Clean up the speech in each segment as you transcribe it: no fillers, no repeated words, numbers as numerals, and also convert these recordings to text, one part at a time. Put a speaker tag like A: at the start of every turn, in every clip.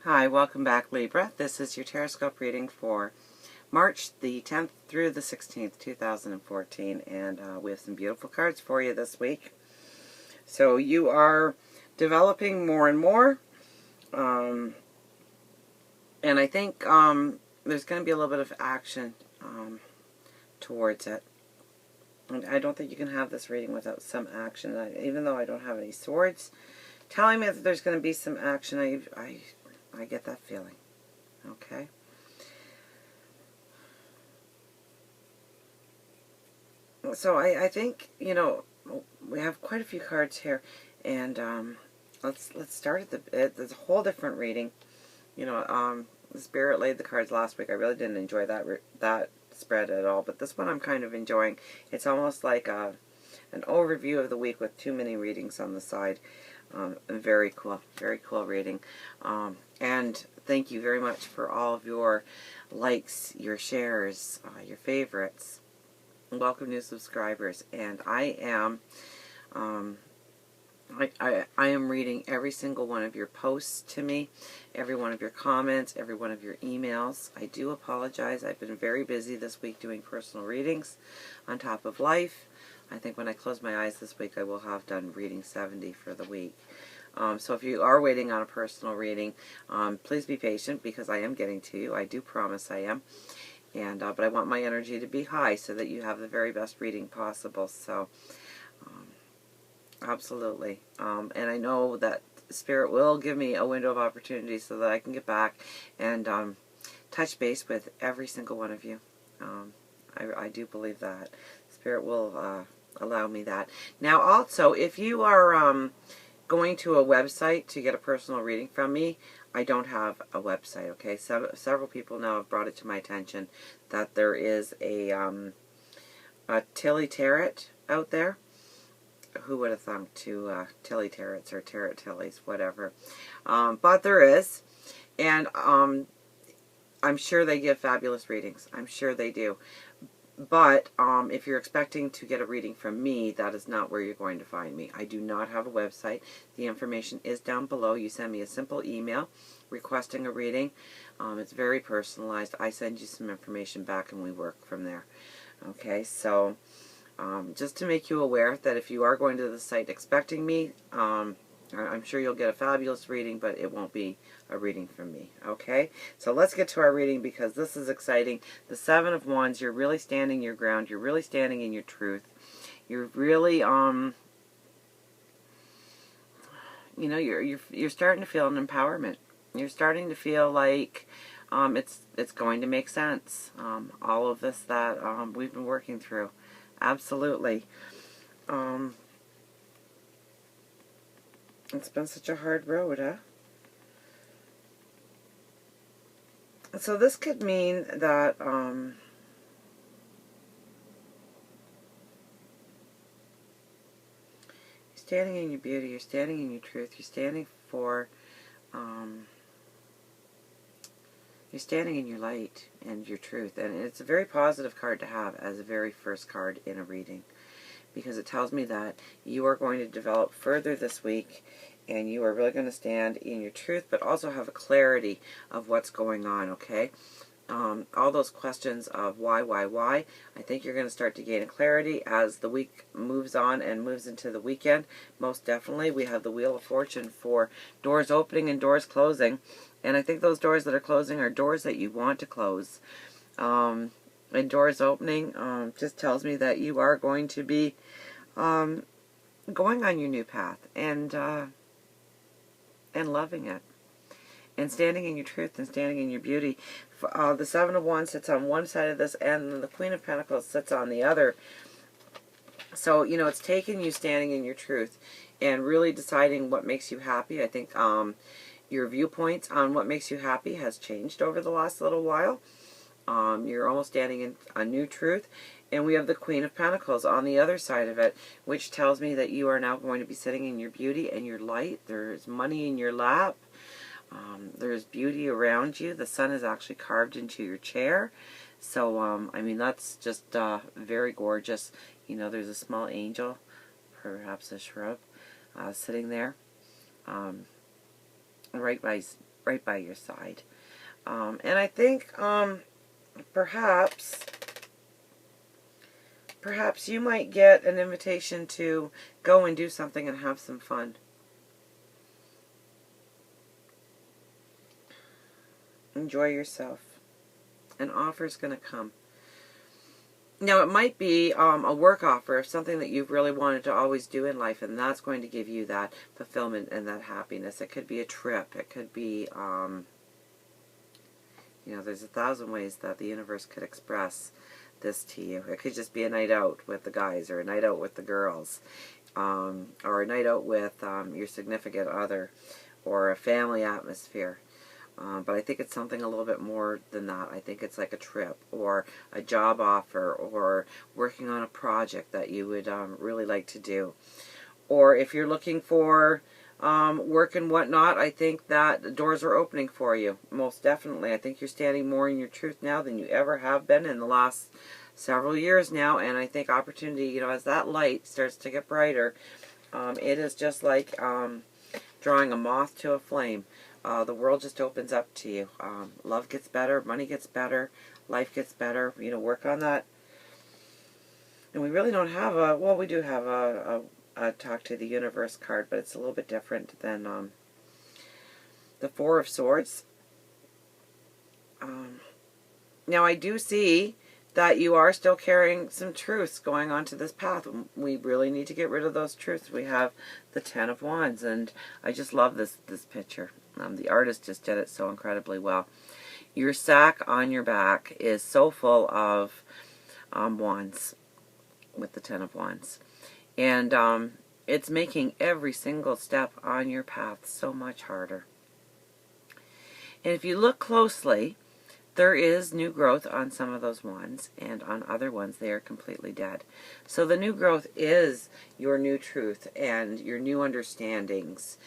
A: Hi, welcome back, Libra. This is your Teroscope reading for March the 10th through the 16th, 2014, and we have some beautiful cards for you this week. So you are developing more and more, and I think there's going to be a little bit of action towards it. And I don't think you can have this reading without some action. Even though I don't have any swords telling me that there's going to be some action, I get that feeling. Okay. So I think, you know, we have quite a few cards here, and let's start at there's a whole different reading. You know, the Spirit laid the cards last week. I really didn't enjoy that spread at all, but this one I'm kind of enjoying. It's almost like an overview of the week with too many readings on the side. Very cool reading. And thank you very much for all of your likes, your shares, your favorites. Welcome new subscribers. And I am I am reading every single one of your posts to me, every one of your comments, every one of your emails. I do apologize. I've been very busy this week doing personal readings on top of life. I think when I close my eyes this week, I will have done reading 70 for the week. So if you are waiting on a personal reading, please be patient because I am getting to you. I do promise I am. And but I want my energy to be high so that you have the very best reading possible. So absolutely. And I know that Spirit will give me a window of opportunity so that I can get back and touch base with every single one of you. I do believe that. Spirit will allow me that. Now also, if you are going to a website to get a personal reading from me, I don't have a website, okay? Several people now have brought it to my attention that there is a Tilly Tarot out there. Who would have thunk to Tilly Tarots or Tarot Tillys, whatever. But there is, and I'm sure they give fabulous readings. I'm sure they do. But if you're expecting to get a reading from me, that is not where you're going to find me. I do not have a website. The information is down below. You send me a simple email requesting a reading. It's very personalized. I send you some information back and we work from there. Okay, so just to make you aware that if you are going to the site expecting me, I'm sure you'll get a fabulous reading, but it won't be a reading from me. Okay? So let's get to our reading because this is exciting. The Seven of Wands, you're really standing your ground. You're really standing in your truth. You're really, you know, you're starting to feel an empowerment. You're starting to feel like it's going to make sense. All of this that we've been working through. Absolutely. It's been such a hard road, huh? So this could mean that you're standing in your beauty, you're standing in your truth, you're standing for you're standing in your light and your truth. And it's a very positive card to have as a very first card in a reading, because it tells me that you are going to develop further this week and you are really going to stand in your truth, but also have a clarity of what's going on, okay? All those questions of why, I think you're going to start to gain a clarity as the week moves on and moves into the weekend. Most definitely, we have the Wheel of Fortune for doors opening and doors closing. And I think those doors that are closing are doors that you want to close. And doors opening just tells me that you are going to be going on your new path and loving it. And standing in your truth and standing in your beauty. The Seven of Wands sits on one side of this, and the Queen of Pentacles sits on the other. So, you know, it's taken you standing in your truth and really deciding what makes you happy. I think your viewpoints on what makes you happy has changed over the last little while. You're almost standing in a new truth. And we have the Queen of Pentacles on the other side of it, which tells me that you are now going to be sitting in your beauty and your light. There's money in your lap. There's beauty around you. The sun is actually carved into your chair. So, I mean, that's just very gorgeous. You know, there's a small angel, perhaps a shrub, sitting there. Right by right by your side. And I think perhaps you might get an invitation to go and do something and have some fun. Enjoy yourself. An offer's going to come. Now, it might be a work offer of something that you've really wanted to always do in life, and that's going to give you that fulfillment and that happiness. It could be a trip. It could be, there's 1,000 ways that the universe could express this to you. It could just be a night out with the guys, or a night out with the girls, or a night out with your significant other, or a family atmosphere. But I think it's something a little bit more than that. I think it's like a trip, or a job offer, or working on a project that you would really like to do. Or if you're looking for work and whatnot, I think that the doors are opening for you. Most definitely. I think you're standing more in your truth now than you ever have been in the last several years now. And I think opportunity, as that light starts to get brighter, it is just like drawing a moth to a flame. The world just opens up to you. Love gets better, money gets better, life gets better. Work on that. And we really don't have we do have a talk to the universe card, but it's a little bit different than the Four of Swords. Now, I do see that you are still carrying some truths going onto this path. We really need to get rid of those truths. We have the Ten of Wands, and I just love this picture. The artist just did it so incredibly well. Your sack on your back is so full of wands, with the Ten of Wands. And it's making every single step on your path so much harder. And if you look closely, there is new growth on some of those wands, and on other ones they are completely dead. So the new growth is your new truth and your new understandings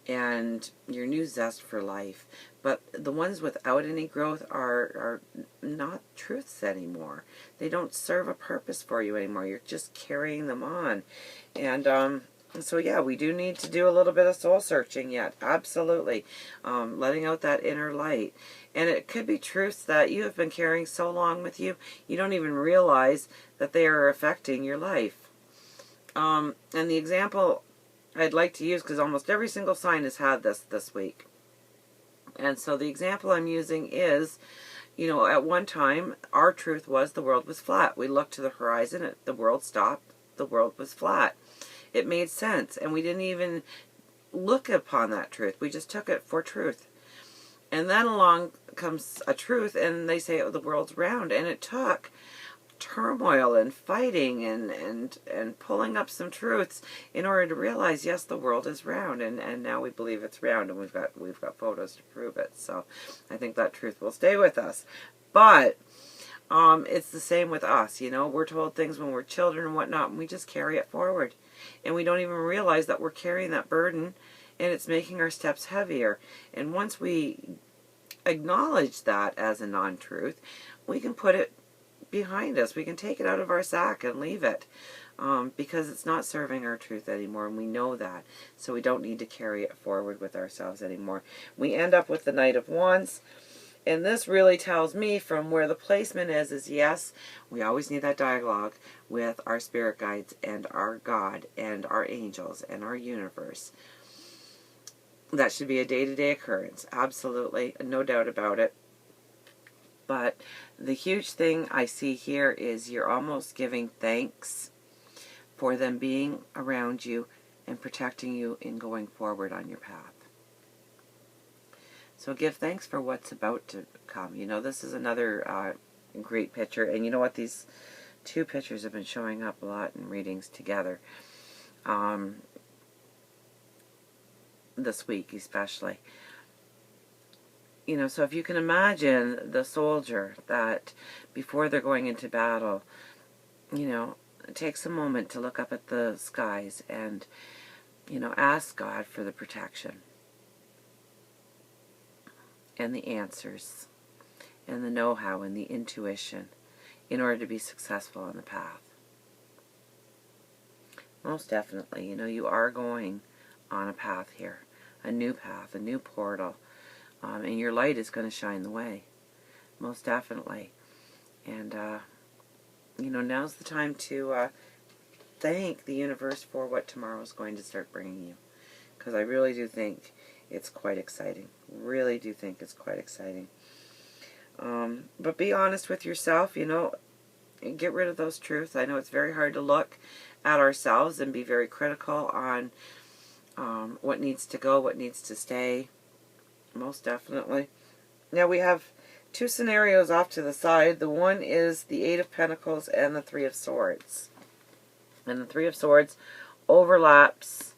A: and your new zest for life. But the ones without any growth are not truths anymore. They don't serve a purpose for you anymore. You're just carrying them on. And so yeah, we do need to do a little bit of soul searching yet. Absolutely. Letting out that inner light. And it could be truths that you have been carrying so long with you, you don't even realize that they are affecting your life. And the example I'd like to use, because almost every single sign has had this week. And so the example I'm using is, at one time, our truth was the world was flat. We looked to the horizon, the world stopped, the world was flat. It made sense, and we didn't even look upon that truth. We just took it for truth. And then along comes a truth, and they say, oh, the world's round. And it took turmoil and fighting and pulling up some truths in order to realize, yes, the world is round, and now we believe it's round, and we've got photos to prove it. So I think that truth will stay with us. But it's the same with us. We're told things when we're children and whatnot, and we just carry it forward. And we don't even realize that we're carrying that burden, and it's making our steps heavier. And once we acknowledge that as a non-truth, we can put it behind us. We can take it out of our sack and leave it, because it's not serving our truth anymore, and we know that. So we don't need to carry it forward with ourselves anymore. We end up with the Knight of Wands. And this really tells me, from where the placement is yes, we always need that dialogue with our spirit guides and our God and our angels and our universe. That should be a day-to-day occurrence. Absolutely. No doubt about it. But the huge thing I see here is you're almost giving thanks for them being around you and protecting you in going forward on your path. So give thanks for what's about to come. This is another great picture. And you know what? These two pictures have been showing up a lot in readings together. This week especially. So if you can imagine the soldier that before they're going into battle, it takes a moment to look up at the skies and, ask God for the protection and the answers and the know-how and the intuition in order to be successful on the path. Most definitely, you are going on a path here, a new path, a new portal. and your light is going to shine the way, most definitely. And, now's the time to thank the universe for what tomorrow is going to start bringing you. Because I really do think it's quite exciting. Really do think it's quite exciting. But be honest with yourself, and get rid of those truths. I know it's very hard to look at ourselves and be very critical on what needs to go, what needs to stay. Most definitely. Now we have two scenarios off to the side. The one is the Eight of Pentacles and the Three of Swords. And the Three of Swords overlaps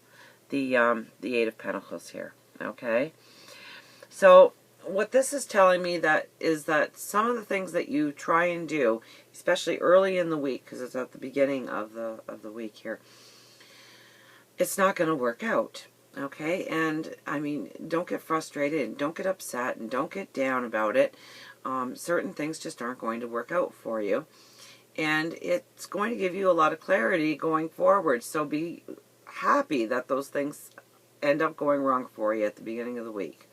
A: the Eight of Pentacles here. Okay? So what this is telling me is that some of the things that you try and do, especially early in the week, because it's at the beginning of the week here, it's not going to work out. Okay? And, I mean, don't get frustrated and don't get upset and don't get down about it. Certain things just aren't going to work out for you. And it's going to give you a lot of clarity going forward. So be happy that those things end up going wrong for you at the beginning of the week.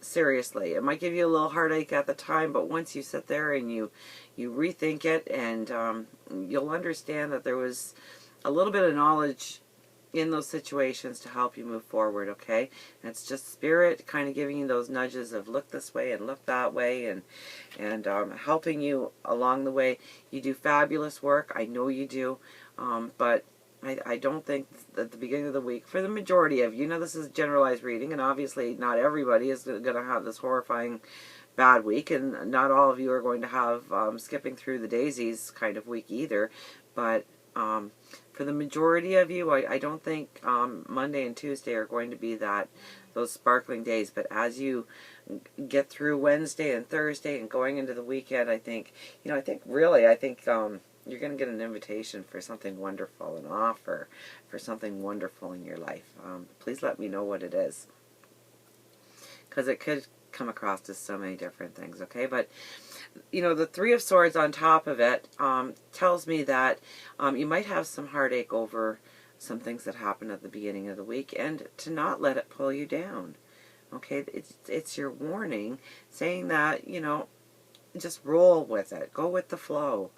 A: Seriously, it might give you a little heartache at the time, but once you sit there and you rethink it, and you'll understand that there was a little bit of knowledge in those situations to help you move forward, okay? And it's just Spirit kind of giving you those nudges of look this way and look that way, and helping you along the way. You do fabulous work. I know you do, but I don't think at the beginning of the week, for the majority of you, this is generalized reading, and obviously not everybody is going to have this horrifying bad week, and not all of you are going to have skipping through the daisies kind of week either, but for the majority of you, I don't think Monday and Tuesday are going to be those sparkling days, but as you get through Wednesday and Thursday and going into the weekend, I think you're going to get an invitation for something wonderful, an offer for something wonderful in your life. Please let me know what it is, because it could come across as so many different things, okay? But, the Three of Swords on top of it tells me that you might have some heartache over some things that happen at the beginning of the week, and to not let it pull you down, okay? It's your warning saying that, just roll with it. Go with the flow.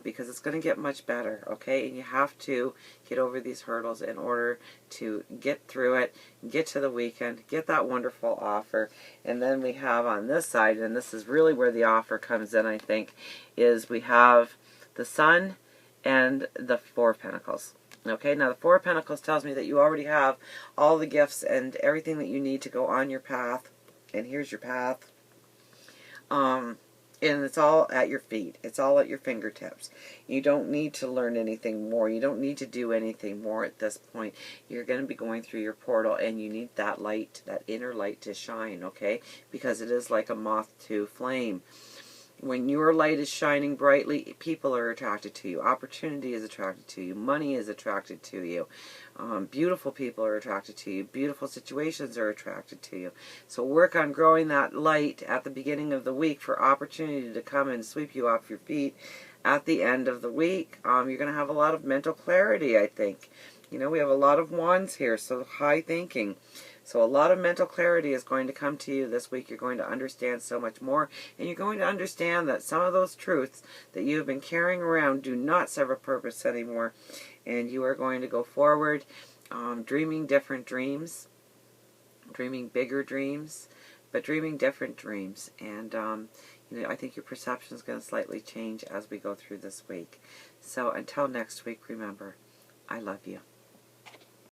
A: Because it's going to get much better, okay? And you have to get over these hurdles in order to get through it, get to the weekend, get that wonderful offer. And then we have on this side, and this is really where the offer comes in, I think, is we have the Sun and the Four of Pentacles. Okay, now the Four of Pentacles tells me that you already have all the gifts and everything that you need to go on your path. And here's your path. And it's all at your feet. It's all at your fingertips. You don't need to learn anything more. You don't need to do anything more at this point. You're going to be going through your portal, and you need that light, that inner light to shine, okay? Because it is like a moth to flame. When your light is shining brightly, people are attracted to you. Opportunity is attracted to you. Money is attracted to you. Beautiful people are attracted to you. Beautiful situations are attracted to you. So work on growing that light at the beginning of the week for opportunity to come and sweep you off your feet at the end of the week. You're going to have a lot of mental clarity, I think. We have a lot of wands here, so high thinking. So a lot of mental clarity is going to come to you this week. You're going to understand so much more. And you're going to understand that some of those truths that you have been carrying around do not serve a purpose anymore. And you are going to go forward dreaming different dreams, dreaming bigger dreams, but dreaming different dreams. And I think your perception is going to slightly change as we go through this week. So until next week, remember, I love you.